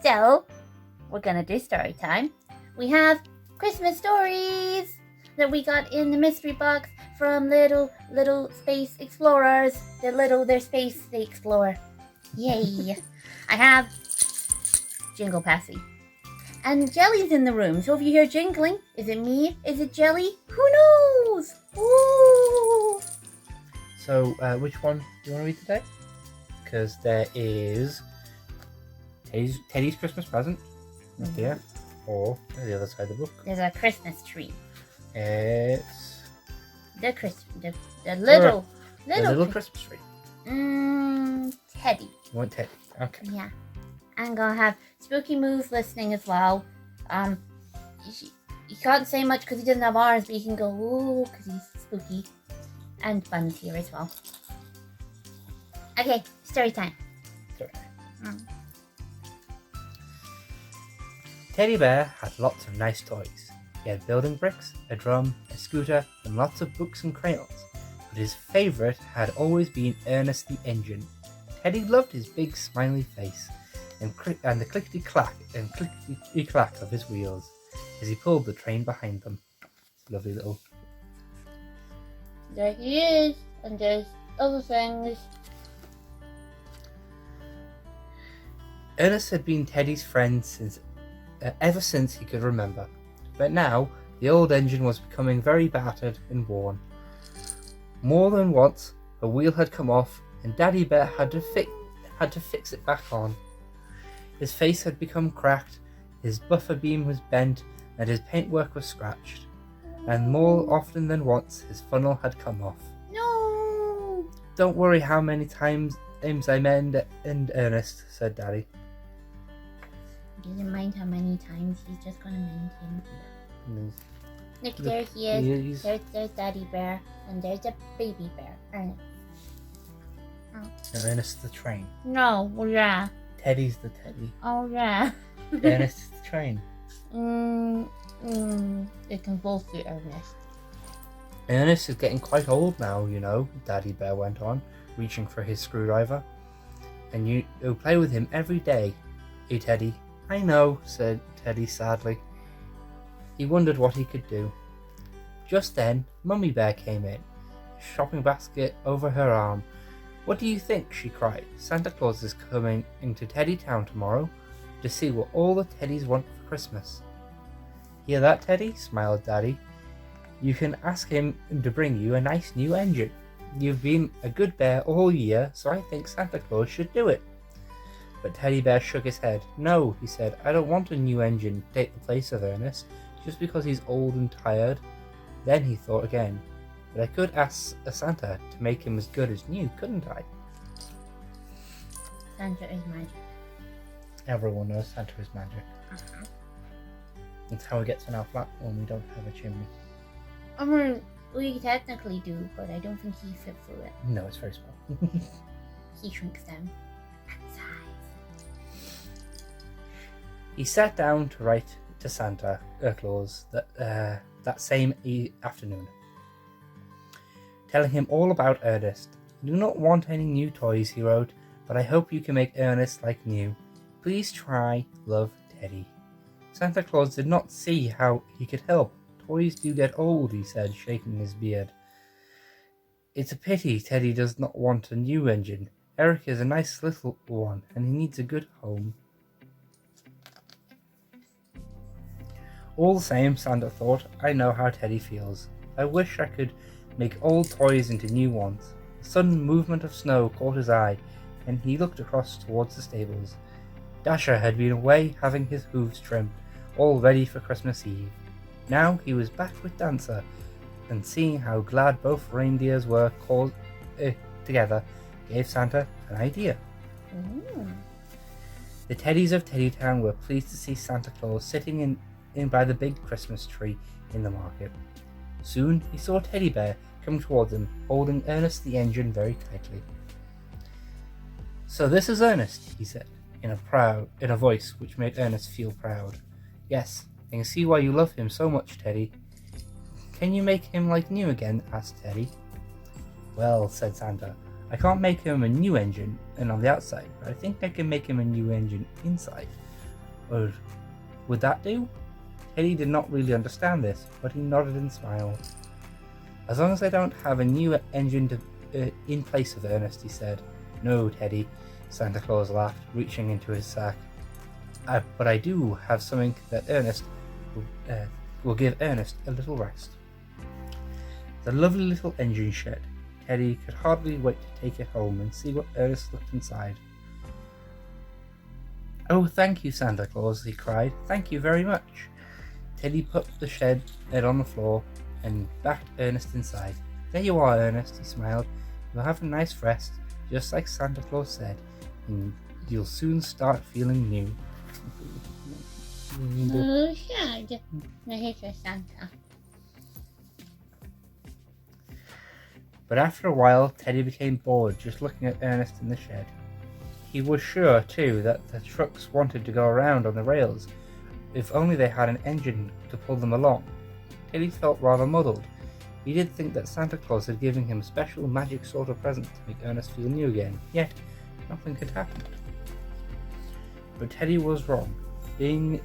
So, we're gonna do story time. We have Christmas stories that we got in the mystery box from little space explorers. They're space they explore. Yay! I have Jingle Passy. And Jelly's in the room, so if you hear jingling, is it me? Is it Jelly? Who knows? Ooh! So, which one do you want to read today? Because there is Teddy's Christmas present here, or the other side of the book. There's a Christmas tree. It's The little Christmas tree. Teddy. You want Teddy? Okay. Yeah. I'm gonna have Spooky Moose listening as well. He can't say much because he doesn't have arms, but he can go ooh because he's spooky. And Bun's here as well. Okay, story time. Teddy Bear had lots of nice toys. He had building bricks, a drum, a scooter, and lots of books and crayons. But his favourite had always been Ernest the Engine. Teddy loved his big smiley face and the clickety-clack and clickety-clack of his wheels as he pulled the train behind them. Lovely little... There he is, and there's other things. Ernest had been Teddy's friend ever since he could remember, but now the old engine was becoming very battered and worn. More than once, a wheel had come off, and Daddy Bear had to fix it back on. His face had become cracked, his buffer beam was bent, and his paintwork was scratched. And more often than once, his funnel had come off. No! Don't worry how many times I mend and Ernest, said Daddy. He doesn't mind how many times, he's just gonna mend him. Look, there he is. There's Daddy Bear, and there's a baby bear, Ernest. Ernest the train. No, yeah. Teddy's the Teddy. Oh, yeah. Ernest is the train. It can both be Ernest. Ernest is getting quite old now, you know, Daddy Bear went on, reaching for his screwdriver. And you'll play with him every day. Hey, Teddy. I know, said Teddy sadly. He wondered what he could do. Just then, Mummy Bear came in, a shopping basket over her arm. What do you think? She cried. Santa Claus is coming into Teddy Town tomorrow to see what all the Teddys want for Christmas. Hear that, Teddy? Smiled Daddy. You can ask him to bring you a nice new engine. You've been a good bear all year, so I think Santa Claus should do it. But Teddy Bear shook his head. No, he said, I don't want a new engine to take the place of Ernest, just because he's old and tired. Then he thought again. But I could ask a Santa to make him as good as new, couldn't I? Santa is magic. Everyone knows Santa is magic. It's how it gets in our flat when we don't have a chimney. I mean, we technically do, but I don't think he fit through it. No, it's very small. He shrinks down at size. He sat down to write to Santa Claus that same afternoon, telling him all about Ernest. I do not want any new toys, he wrote, but I hope you can make Ernest like new. Please try, love, Teddy. Santa Claus did not see how he could help. Toys do get old, he said, shaking his beard. It's a pity Teddy does not want a new engine. Eric is a nice little one, and he needs a good home. All the same, Santa thought, I know how Teddy feels. I wish I could make old toys into new ones. A sudden movement of snow caught his eye, and he looked across towards the stables. Dasher had been away having his hooves trimmed, all ready for Christmas Eve. Now he was back with Dancer, and seeing how glad both reindeers were called together, gave Santa an idea. Ooh. The Teddys of Teddytown were pleased to see Santa Claus sitting in by the big Christmas tree in the market. Soon he saw Teddy Bear come towards him, holding Ernest the Engine very tightly. So this is Ernest, he said, in a voice which made Ernest feel proud. Yes, I can see why you love him so much, Teddy. Can you make him like new again? Asked Teddy. Well, said Santa, I can't make him a new engine and on the outside, but I think I can make him a new engine inside. Or would that do? Teddy did not really understand this, but he nodded and smiled. As long as I don't have a new engine in place of Ernest, he said. No, Teddy, Santa Claus laughed, reaching into his sack. But I do have something that Ernest will give Ernest a little rest. The lovely little engine shed. Teddy could hardly wait to take it home and see what Ernest looked inside. Oh, thank you, Santa Claus, he cried. Thank you very much. Teddy put the shed on the floor and backed Ernest inside. There you are, Ernest, he smiled. You'll have a nice rest, just like Santa Claus said, and you'll soon start feeling new. Oh, sad. I hate your Santa. But after a while, Teddy became bored just looking at Ernest in the shed. He was sure, too, that the trucks wanted to go around on the rails, if only they had an engine to pull them along. Teddy felt rather muddled. He did think that Santa Claus had given him a special magic sort of present to make Ernest feel new again, yet nothing had happened. But Teddy was wrong. Being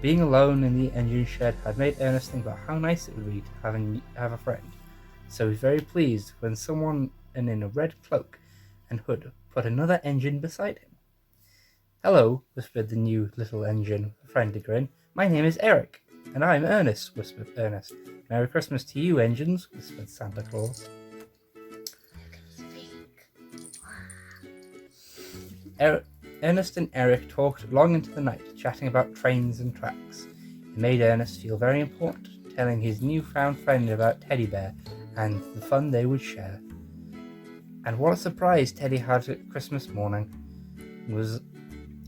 alone in the engine shed had made Ernest think about how nice it would be to have a friend. So he was very pleased when someone in a red cloak and hood put another engine beside him. Hello, whispered the new little engine with a friendly grin. My name is Eric, and I'm Ernest, whispered Ernest. Merry Christmas to you, engines, whispered Santa Claus. Ernest and Eric talked long into the night, chatting about trains and tracks. It made Ernest feel very important, telling his newfound friend about Teddy Bear and the fun they would share. And what a surprise Teddy had at Christmas morning.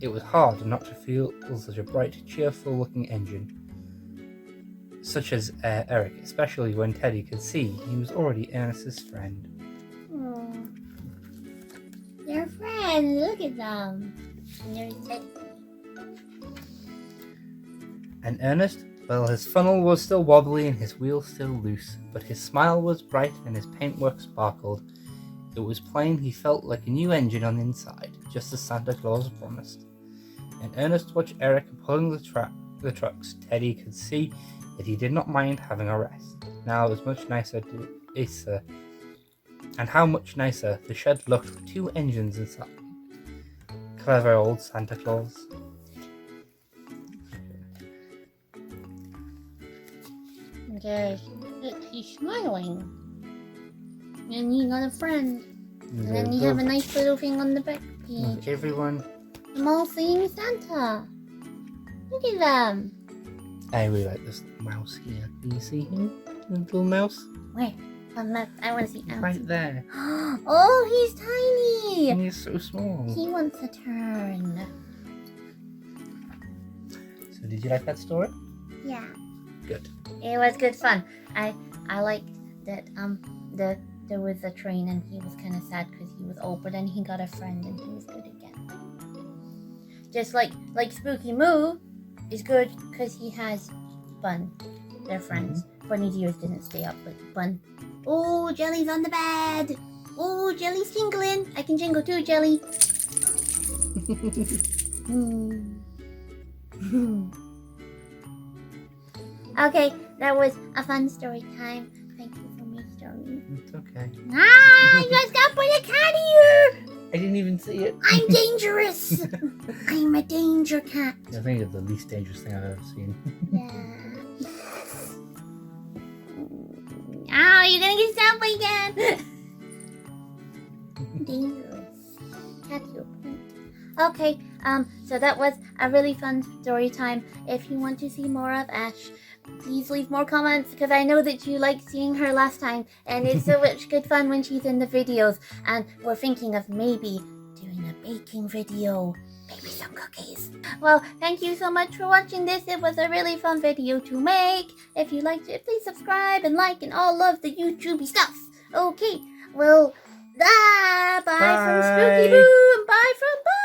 It was hard not to feel such a bright, cheerful-looking engine, such as Eric, especially when Teddy could see he was already Ernest's friend. They're friends, look at them. And there's Teddy. And Ernest, well, his funnel was still wobbly and his wheels still loose, but his smile was bright and his paintwork sparkled. It was plain he felt like a new engine on the inside, just as Santa Claus promised. And Ernest watched Eric pulling the trucks. Teddy could see that he did not mind having a rest. Now it was much nicer and how much nicer the shed looked with two engines inside. Clever old Santa Claus. Look, he's smiling. And he got a friend. And then you have a nice little thing on the back page. Everyone. I'm all seeing Santa. Look at them. I really like this mouse here. Can you see him? The little mouse? Where? On that, I want to see Alex. Right there. Oh, he's tiny. And he's so small. He wants a turn. So did you like that story? Yeah. Good. It was good fun. I liked that there was a train and he was kind of sad because he was old, but then he got a friend and he was good again. Just like Spooky Moo is good because he has Bun. They're friends. Bunny's ears didn't stay up, but Bun. Oh, Jelly's on the bed. Oh, Jelly's jingling. I can jingle too, Jelly. Okay, that was a fun story time. Thank you for my story. It's okay. Ah, you guys got put a cat here. I didn't even see it. I'm dangerous. I'm a danger cat. I think it's the least dangerous thing I've ever seen. Yeah. Oh, you're gonna get selfie again. Dangerous. Catch your point. Okay, so that was a really fun story time. If you want to see more of Ash, please leave more comments because I know that you liked seeing her last time and it's so much good fun when she's in the videos, and we're thinking of maybe doing a baking video, maybe some cookies. Well, thank you so much for watching this. It was a really fun video to make. If you liked it, please subscribe and like and all of the YouTubey stuff. Okay, well, bye from Spooky Boo and bye from Bye.